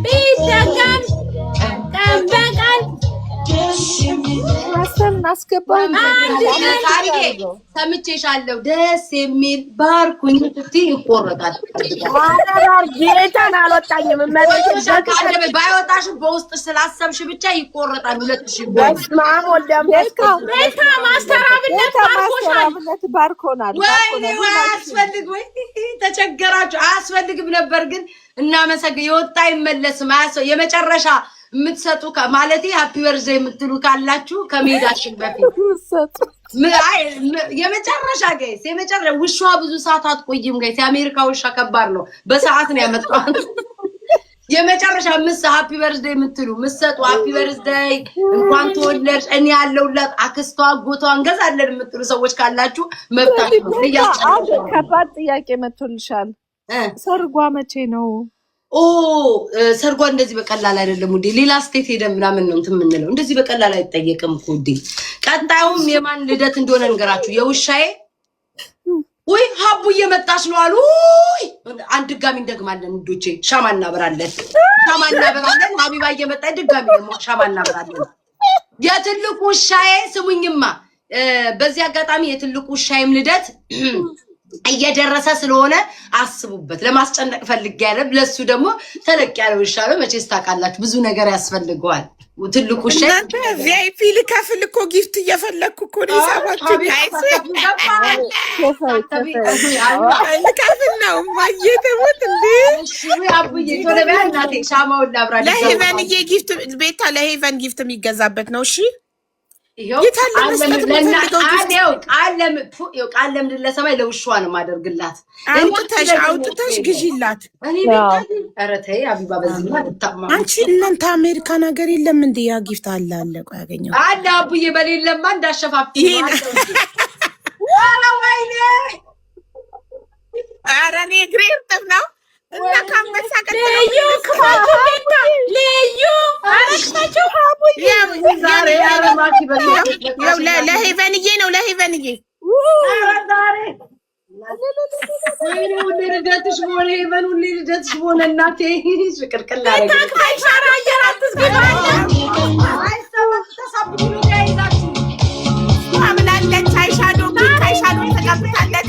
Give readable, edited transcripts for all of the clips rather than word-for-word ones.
ቢደገም ቀን በቀን አስገባን ሰምቼሻለሁ። ደስ የሚል ባርኩኝ ስትይ ይቆረጣል። ጌታን አልወጣኝም። ባይወጣሽም በውስጥ ስላሰብሽ ብቻ ይቆረጣል። 2000 ቤታ ማስተራብነት ባርኮናል። ወይ አያስፈልግ ወይ ተቸገራችሁ። አያስፈልግም ነበር ግን እናመሰግን። የወጣ አይመለስም። የመጨረሻ የምትሰጡ ማለት ሃፒ በርዝ የምትሉ ካላችሁ ከመሄዳችን በፊት የመጨረሻ ጋይስ የመጨረሻ ውሻዋ ብዙ ሰዓት አትቆይም ጋይስ። የአሜሪካ ውሻ ከባድ ነው። በሰዓት ነው ያመጣው። የመጨረሻ ሃፒ በርዝ የምትሉ ምትሰጡ ሃፒ በርዝ እንኳን ተወለድሽ እኔ ያለውላት አክስቷ አጎቷ እንገዛለን የምትሉ ሰዎች ካላችሁ መብታችሁ ነው። ከባድ ጥያቄ መጥቶልሻል። ሰርጓ መቼ ነው? ሰርጓ እንደዚህ በቀላል አይደለም ውዴ። ሌላ ስቴት ሄደን ምናምን ነው እንትን የምንለው። እንደዚህ በቀላል አይጠየቅም እኮ ውዴ። ቀጣዩም የማን ልደት እንደሆነ እንገራችሁ። የውሻዬ ወይ ሀቡ እየመጣች ነው አሉ። አንድ ድጋሚ እንደግማለን ውዶቼ። ሻማ እናበራለን። ሀቢባ እየመጣች ድጋሚ ደግሞ ሻማ እናበራለን። የትልቁ ውሻዬ ስሙኝማ፣ በዚህ አጋጣሚ የትልቁ ውሻዬም ልደት እየደረሰ ስለሆነ አስቡበት። ለማስጨነቅ ፈልጌ ያለ ለሱ ደግሞ ተለቅ ያለ ውሻ ነው። መቼስ ታውቃላችሁ ብዙ ነገር ያስፈልገዋል። ትልቁ ውሻ እናንተ ቪአይፒ ልከፍል እኮ ጊፍት እየፈለኩ እኮ ነው። ይሳባችሁ ጋይስ ልከፍል ነው ማየተውት እንዴ? አቡዬ ቶለባ እናቴ ሻማውን ላብራ ለሄቨንዬ ጊፍት ቤታ ለሄቨን ጊፍት የሚገዛበት ነው። እሺ ቃለም ለሰማይ ለውሻዋ ነው ማደርግላት። አውጥተሽ ግዢላት። ኧረ ተይ አቢባ በዚህ አትታማ። አንቺ እናንተ አሜሪካን ሀገር የለም እንዴ? ያ ጊፍት አለ ቆይ ያገኘው አለ አቡዬ በሌለማ እንዳሸፋፍቲ ወይኔ ኧረ እኔ እግሬ እርጥብ ነው። እና ካመሳ ልዩ ክፋቱ ቤታ ልዩ አረክታችሁ ለሄቨንዬ ነው ለሄቨንዬ ልደትሽ ሆነ ሄቨን ሁሌ ልደትሽ ሆነ እናቴ ሽቅርቅላ ምናለች አይሻዶ ተቀብታለች።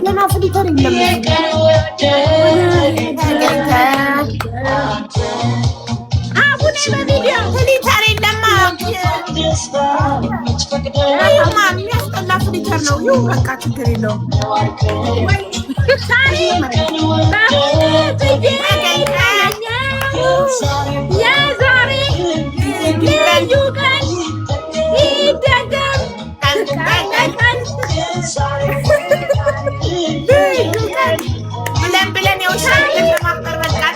ገና ፍሊተር ፍሊተር የለማ የሚያስጠላ ፍሊተር ነው። ይሁ በቃ ችግር የለውም። የዛሬ ልዩ ቀን ይደገም ብለን የውሻ ለማክበር በቃል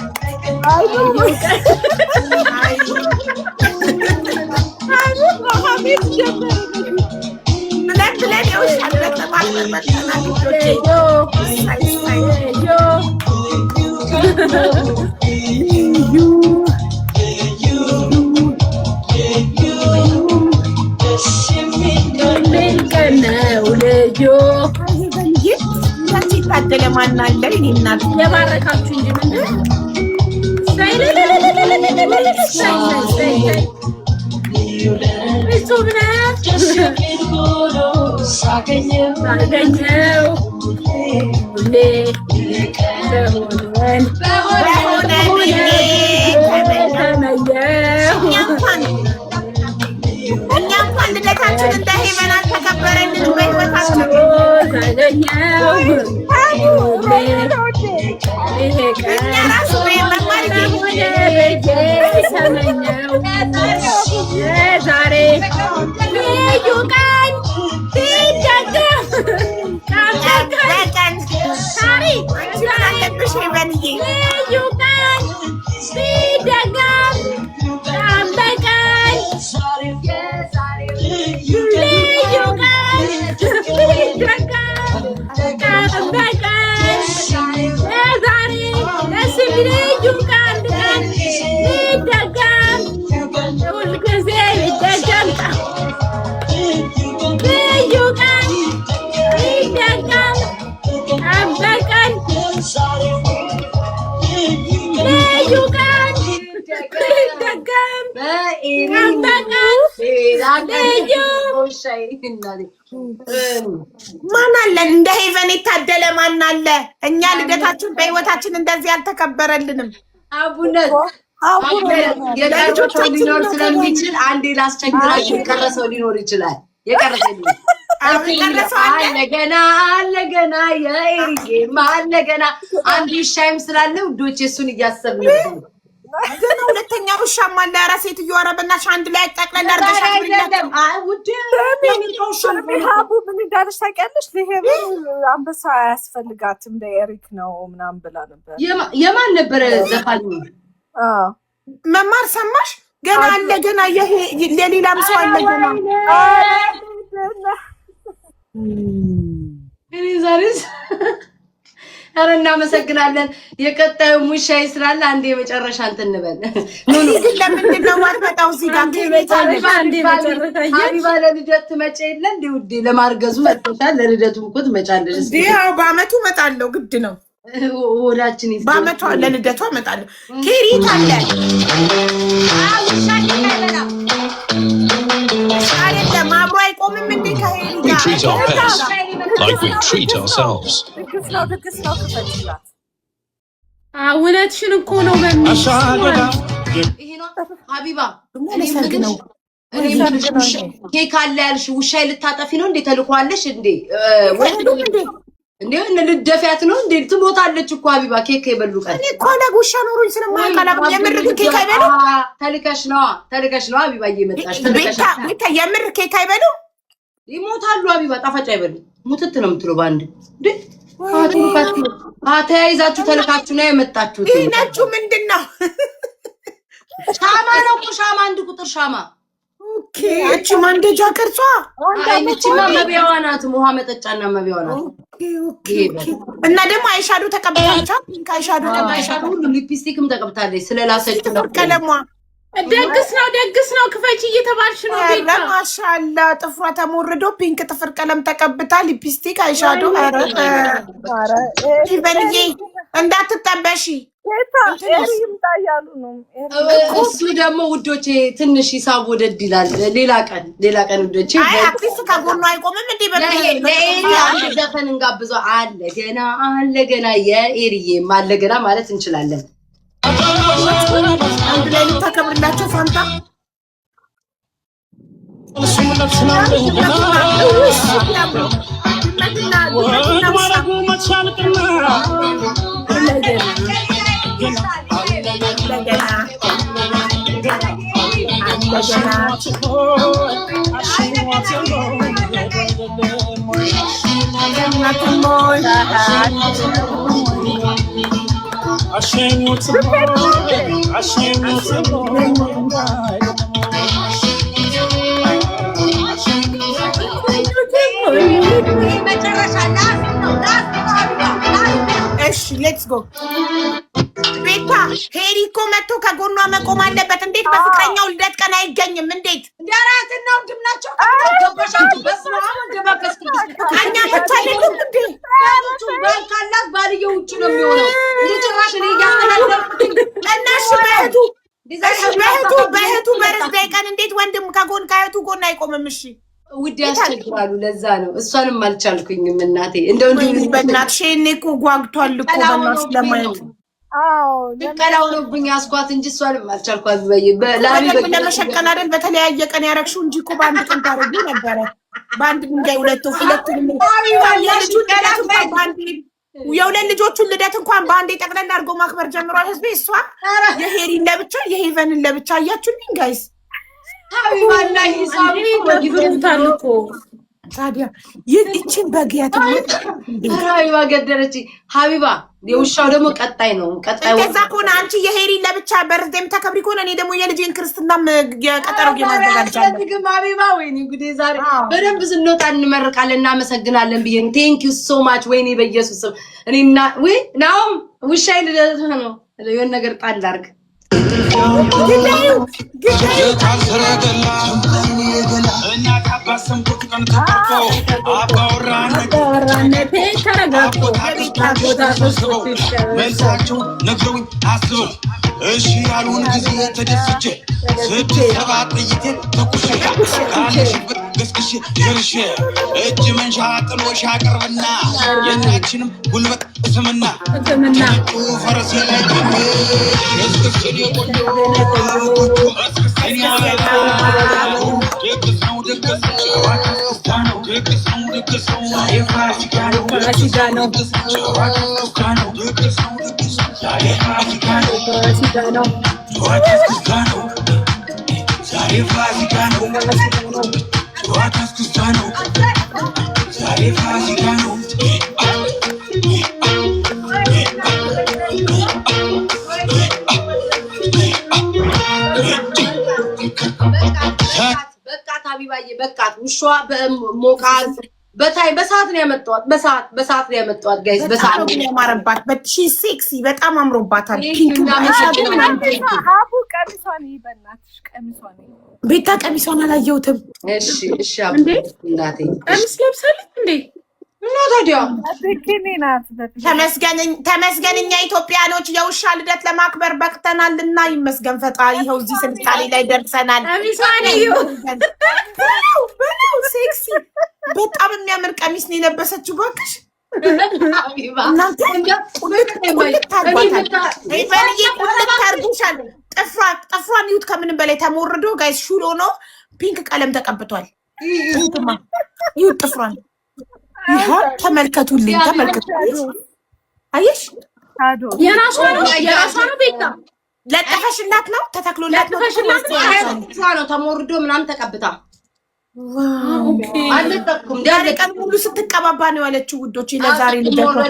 ብለን የውሻ ለማክበር ታደለ ማን አለ? እኔ እናት የባረካችሁ እንጂ ምንድን ሳገኘው ሁሌ እኛ እንኳን ልደታችን እንደ ሄቨን አልተከበረልን በህይወታችን እኛ ራሱ መማር ዛሬ ልዩ ቀን ሲደገም በቀን አለብሽ ሄቨንዬ ልዩ ቀን ሲደገም ቀን በቀን ልዩ ቀን ሲደገም ቀን በቀን የዛሬ ደስ የሚል ልዩ ቀን ሲደገም ማን አለ እንደ ሄቨን የታደለ ማን አለ? እኛ ልደታችን በህይወታችን እንደዚህ አልተከበረልንም። አቡነት የቀረሰ ሊኖር ስለሚችል አንዴ ላስቸግራችሁ። የቀረሰው ሊኖር ይችላል። የቀረሰው አለገና የኤሪጌም አለገና አንድ ሻይም ስላለ ውዶች እሱን እያሰብን ነው። ግን ሁለተኛ ውሻም አለ። ኧረ ሴትዮ ኧረ በእናትሽ አንድ ላይ ጠቅለል አድርገሽ ሀቡ ምን እንዳለች ታውቂያለሽ? አንበሳ አያስፈልጋትም ለኤሪክ ነው ምናምን ብላ ነበር። የማን ነበረ ዘፋኝ? መማር ሰማሽ? ገና አለ ገና ለሌላም ሰው አለ ገና። ዛሬስ ኧረ እናመሰግናለን። የቀጣዩ ሙሻይ ስላለ አንዴ የመጨረሻ እንትን እንበል። ግን ለምንድን ነው የማትመጣው እዚህ ጋር? ሀቢባ ለልደት ትመጪ የለ እንደ ውዴ ለማርገዙ መጥተሻል። ለልደቱ እኮ ትመጫለሽ። ያው በአመቱ እመጣለሁ፣ ግድ ነው። ወዳችን በአመቷ ለልደቷ እመጣለሁ። ኬሪት አለ አይደለም አብሮ አይቆምም እንዴ ከሄሪ ጋር? እውነትሽን እኮ ነው። ሀቢባ ኬክ አለ ያልሽ ውሻዬ ልታጠፊ ነው እንዴ? ተልኳለሽ እንዴ? እንዴ ልደፊያት ነው እንዴ? ትሞታለች እኮ ሀቢባ። ኬክ የበሉ ቀን እኔ እኮ ለጉሻ ኖሮኝ ስለማይቀላ የምር ኬክ አይበሉ። ተልከሽ ነው ሀቢባ እየመጣሽ ቤታ የምር ኬክ አይበሉ። ይሞታሉ ሀቢባ። ጣፋጭ አይበሉ። ሙትት ነው የምትለው በአንድ እንዴ? ተያይዛችሁ ተልካችሁ ነው የመጣችሁት። ይሄ ነጩ ምንድን ነው? ሻማ ነው እኮ ሻማ፣ አንድ ቁጥር ሻማ። ኦኬ እቺ ማንደጃ ቅርጿ አይነችማ መቢያዋ ናት። ውሃ መጠጫና መቢያዋ ናት። እና ደግሞ አይሻዶ ተቀብታለች። ፒንክ አይሻዶ ተቀብታለች። ሁሉም ሊፕስቲክም ተቀብታለች። ስለላሰችው ነው ቀለሟ። ደግስ ነው ክፈች እየተባልሽ ነው። ቤታ ማሻአላ ጥፍሯ ተሞርዶ ፒንክ ጥፍር ቀለም ተቀብታ ሊፕስቲክ አይሻዶ። ኧረ ይበልዬ እንዳትጠበሺ። እሱ ደግሞ ውዶቼ ትንሽ ሂሳብ ወደድ ይላል። ሌላ ቀን ውዶቼ አክቲቭ ከጎኑ አይቆምም እንዴ? ለኤሪ አንድ ዘፈን እንጋብዘው። አለ ገና የኤሪዬም አለ ገና ማለት እንችላለን። አንድ ላይ ልታከብርላቸው ፋንታ እሺ ሌትስ ጎ። ቤታ ሄሪ እኮ መጥቶ ከጎኗ መቆም አለበት። እንዴት በፍቅረኛው ልደት ቀን አይገኝም? እንዴት እንደራትና ወንድምናቸው እኛ ተቻለንም እንዴ? ካላት ባልየው ውጭ ነው የሚሆነው። ጭራሽ እኔ እያስተዳደርኩኝ እናሽ በእህቱ በርዝዴይ ቀን እንዴት ወንድም ከእህቱ ጎን አይቆምም? እሺ ውድ ያስቸግራሉ። ለዛ ነው እሷንም አልቻልኩኝም። እናቴ እንደው በእናትሽ እኔ እኮ ጓግቷል እኮ በእናትሽ ለማየት ቀላው ነውብኝ ያስኳት እንጂ እሷንም አልቻልኳት። ለመሸቀል አይደል በተለያየ ቀን ያረግሽው እንጂ እኮ በአንድ ቀን ታደርጊው ነበረ። በአንድ ድንጋይ ሁለት የሁለት ልጆቹን ልደት እንኳን በአንዴ ጠቅለል አድርጎ ማክበር ጀምሯል ህዝቤ። እሷ የሄሪን ለብቻ የሄቨንን ለብቻ እያችሁልኝ ጋይስ። ሀቢባና ሂሳብ ይፈሩታል እኮ ታዲያ ይህችን በግያት ሀቢባ ገደለች። ሀቢባ የውሻው ደግሞ ቀጣይ ነው። ቀጣይ ከዛ ከሆነ አንቺ የሄሪን ለብቻ በርዝዴይ የምታከብሪ ከሆነ እኔ ደግሞ የልጄን ክርስትናም የቀጠሮ ማዘጋጃለሁ። ሀቢባ ወይኔ ጉዴ! ዛሬ በደንብ ስንወጣ እንመርቃለን። እናመሰግናለን ብዬ ቴንክ ዩ ሶ ማች። ወይኔ በኢየሱስ ስም እኔና ወይ ናውም ውሻዬ ልደት ነው። የሆነ ነገር ጣል አድርግ ተረጋጋ መልሳቸው ነግረውኝ አስበው እሺ ያሉን ጊዜ ተደስቼ 6-7 ጥይቴን ተኩሼ ካለሽበት ገስግሼ ደርሼ እጅ መንሻ ጥሎሽ አቅርብና የናችንም ጉልበት ስምና ከነጩ ፈረሴ ላይ ቆሜ እስክስን የቆንጆ እስክስን ያበላው ደግስ ነው ደግስ ነው ደግስ ነው ደግስ ነው የፋሲካ ነው ፋሲካ ነው ፋሲካ ነው ደግስ ነው ደግስ ነው ፋሲካ ነው ፋሲካ ነው ፋሲካ ነው ዛሬ ፋሲካ ነው ፋሲካ ነው ዛሬ ፋሲካ ነው በቃት ሀቢባዬ በቃት። ውሻዋ በሞቃት በሰዓት ነው ያመጣዋት። በሰዓት ነው ያመጣዋት ጋይስ። በሰዓት ነው ያማረባት። በሺ ሴክሲ በጣም አምሮባታል። አቡ ቀሚሷን ይበናትሽ ቀሚሷን ቤታ ቀሚሷን አላየሁትም። እሺ አቡ እናቴ ቀሚስ ለብሳለች እንዴ? እና ታዲያ ተመስገን እኛ ኢትዮጵያኖች የውሻ ልደት ለማክበር በቅተናልና ይመስገን ፈጣሪ። ይኸው እዚህ ስልጣኔ ላይ ደርሰናል። ሴክሲ በጣም የሚያምር ቀሚስ ነው የለበሰችው። እባክሽ እናንተ ቁልት ታርጉሻል። ጥፍሯን ይሁት ከምንም በላይ ተሞርዶ ጋይስ ሹል ሆኖ ፒንክ ቀለም ተቀብቷል። ይሁት ጥፍሯን ተመልከቱልኝ። አየሽ የራሷ ነው ቤታ ለጠፈሽላት ነው ተተክሎላት ነው ተሞርዶ ምናምን ተቀብታ አልጠቁም። ቀን ሙሉ ስትቀባባ ነው ያለችው ውዶች። ለዛሬ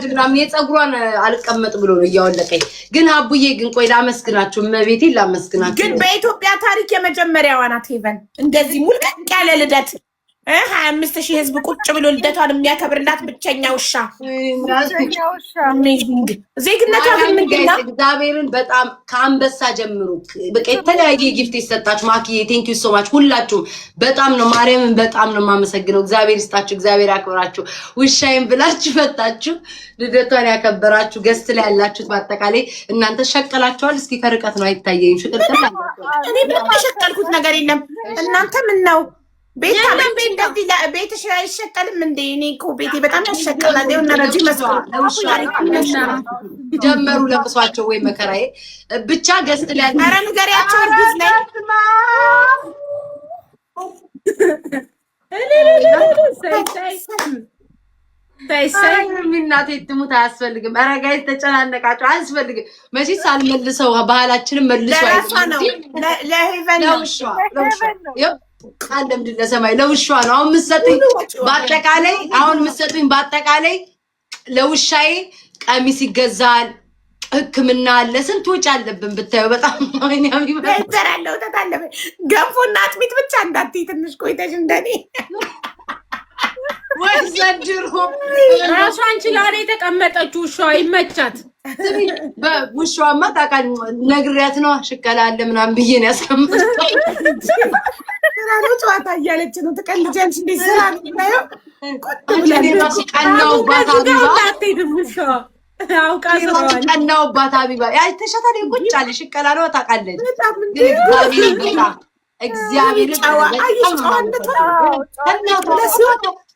ምናምን የፀጉሯን አልቀመጥ ብሎ ነው እያወለቀኝ። ግን አቡዬ ግን ቆይ ላመስግናችሁ፣ እመቤቴን ላመስግናችሁ። ግን በኢትዮጵያ ታሪክ የመጀመሪያዋ ናት ሄቨን እንደዚህ ሙልቀቅ ያለ ልደት 25,000 ህዝብ ቁጭ ብሎ ልደቷን የሚያከብርላት ብቸኛ ውሻ። ዜግነቷ ምንድን ነው? እግዚአብሔርን በጣም ከአንበሳ ጀምሮ በቃ የተለያየ ጊፍት ይሰጣችሁ። ማኪዬ ቴንክ ዩ ሶ ማች ሁላችሁም በጣም ነው ማርያምን በጣም ነው የማመሰግነው። እግዚአብሔር ይስጣችሁ፣ እግዚአብሔር ያክብራችሁ። ውሻዬን ብላችሁ ፈታችሁ ልደቷን ያከበራችሁ ገስት ላይ ያላችሁት በአጠቃላይ እናንተ ሸቀላችኋል። እስኪ ከርቀት ነው አይታየኝም። ሽቅርቅል እኔ ምንም የሸቀልኩት ነገር የለም። እናንተ ምን ነው ቤትሽ አይሸቀልም እንዴ? እኔ እኮ ቤቴ በጣም ያሸቀላል። ነረጂ ጀመሩ ለቅሷቸው ወይ መከራዬ ብቻ ገስት ላይ ኧረ ንገሪያቸው እርጉዝ ላይ እናቴ ትሙት አያስፈልግም። ኧረ ጋይስ ተጨናነቃቸው አያስፈልግም። መቼስ አልመልሰው ባህላችንም መልሶ ለሄቨን ነው ቃለም ድለ ሰማይ ለውሻ ነው አሁን የምትሰጡኝ። በአጠቃላይ ለውሻዬ ቀሚስ ይገዛል፣ ሕክምና አለ፣ ስንት ወጪ አለብን ብታየው። በጣም ይዘራለው ተታለበ ገንፎና አጥሚት ብቻ እንዳትዪ ትንሽ ቆይተሽ እንደኔ ወይ ዘንድሮ ራሷ አንቺ ላይ የተቀመጠችው ውሻዋ ይመቻት። ውሻዋማ ታውቃለህ ነግሬያት ነው ሽቀላ አለ ምናምን ብዬ ነው ያስቀመጥኩት። ስራ ነው ጨዋታ እያለች ነው ትቀልጃለሽ። እንዴት ስራ ነው የምናየው? ቀናውባት ሀቢባ ተሸታ ቁጭ አለ ሽቀላ ነው ታውቃለች። እግዚአብሔር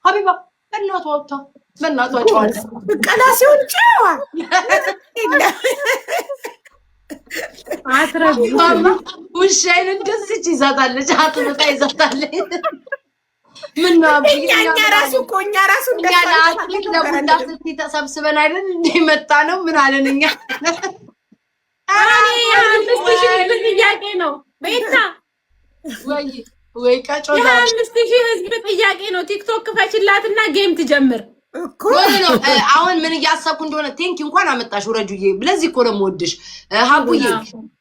ሀቢባ በእናቷ ወጥታ በእናቷ ጨዋታ ቀላ ሲሆን ጨዋ ውሻዬን እንደዚች ይዛታለች፣ አጥብቃ ይዛታለች። ምነው እኛ ራሱ ለቡና ስትይ ተሰብስበን አይደል እንደ መጣ ነው። ምን አለን እኛ? ጥያቄ ነው ቤታ ወይ ቀጮ 5,000 ህዝብ ጥያቄ ነው። ቲክቶክ ክፈችላትና ጌም ትጀምር እኮ ነው። አሁን ምን እያሰብኩ እንደሆነ ቴንኪ እንኳን አመጣሽ ወረጁዬ። ለዚህ እኮ ነው የምወድሽ ሀቡዬ።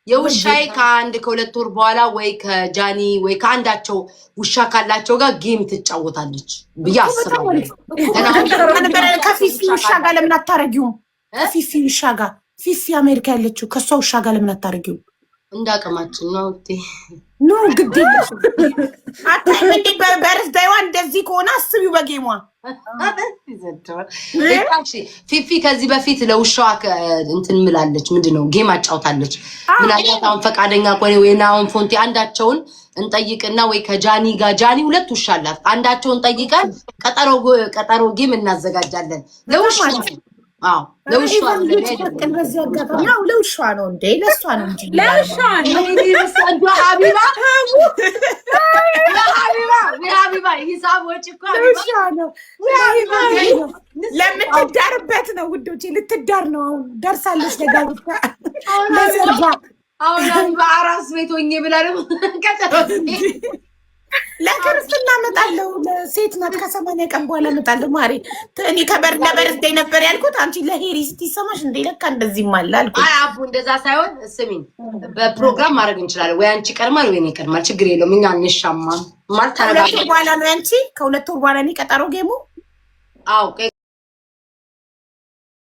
የውሻዬ ከ1-2 ወር በኋላ ወይ ከጃኒ ወይ ከአንዳቸው ውሻ ካላቸው ጋር ጌም ትጫወታለች ብዬ አስባለሁ። ከፊፊ ውሻ ጋር ለምን አታረጊውም? ከፊፊ ውሻ ጋር ፊፊ አሜሪካ ያለችው ከሷ ውሻ ጋር ለምን አታረጊውም? እንዳቀማችን ነው ኖ ግድ የለሽም አታይም እንዴ በርዝዴዋ እንደዚህ ከሆነ አስቢው በጌሟ ፊፊ ከዚህ በፊት ለውሻዋ እንትን ምላለች ምንድነው ጌም አጫውታለች ምናልባት አሁን ፈቃደኛ ቆይ ወይና አሁን ፎንቲ አንዳቸውን እንጠይቅና ወይ ከጃኒ ጋር ጃኒ ሁለት ውሻ አላት አንዳቸውን ጠይቀን ቀጠሮ ጌም እናዘጋጃለን ለውሻ አዎ ለውሻ ነው ለውሻ ነው እንዴ ለሷ ነው እንጂ ለውሻ ነው እንዴ ሀቢባ ሂሳብ ወጪ እኮ ለውሻ ነው ለምትዳርበት ነው ውዶቼ ልትዳር ነው አሁን ደርሳለች ለጋብቻ ለሰርጋ አሁን በአራስ ቤት ሆኜ ብላ ደግሞ ቀጠሮ ለክርስትና እመጣለሁ ለሴት ናት ከ80 ቀን በኋላ እመጣለሁ ማሪ እኔ ለበርዝዴ ነበር ያልኩት አንቺ ለሄሪ ስትሰማሽ እንደ ለካ እንደዚህም አለ አልኩት አይ አቡ እንደዛ ሳይሆን ስሚኝ በፕሮግራም ማድረግ እንችላለን ወይ አንቺ ቀርማል ወይ እኔ ቀርማል ችግር የለውም እኛ እንሻማ ማለት ታረጋግጥ በኋላ ነው አንቺ ከ2 ወር በኋላ እኔ ቀጠሮ ጌሙ አው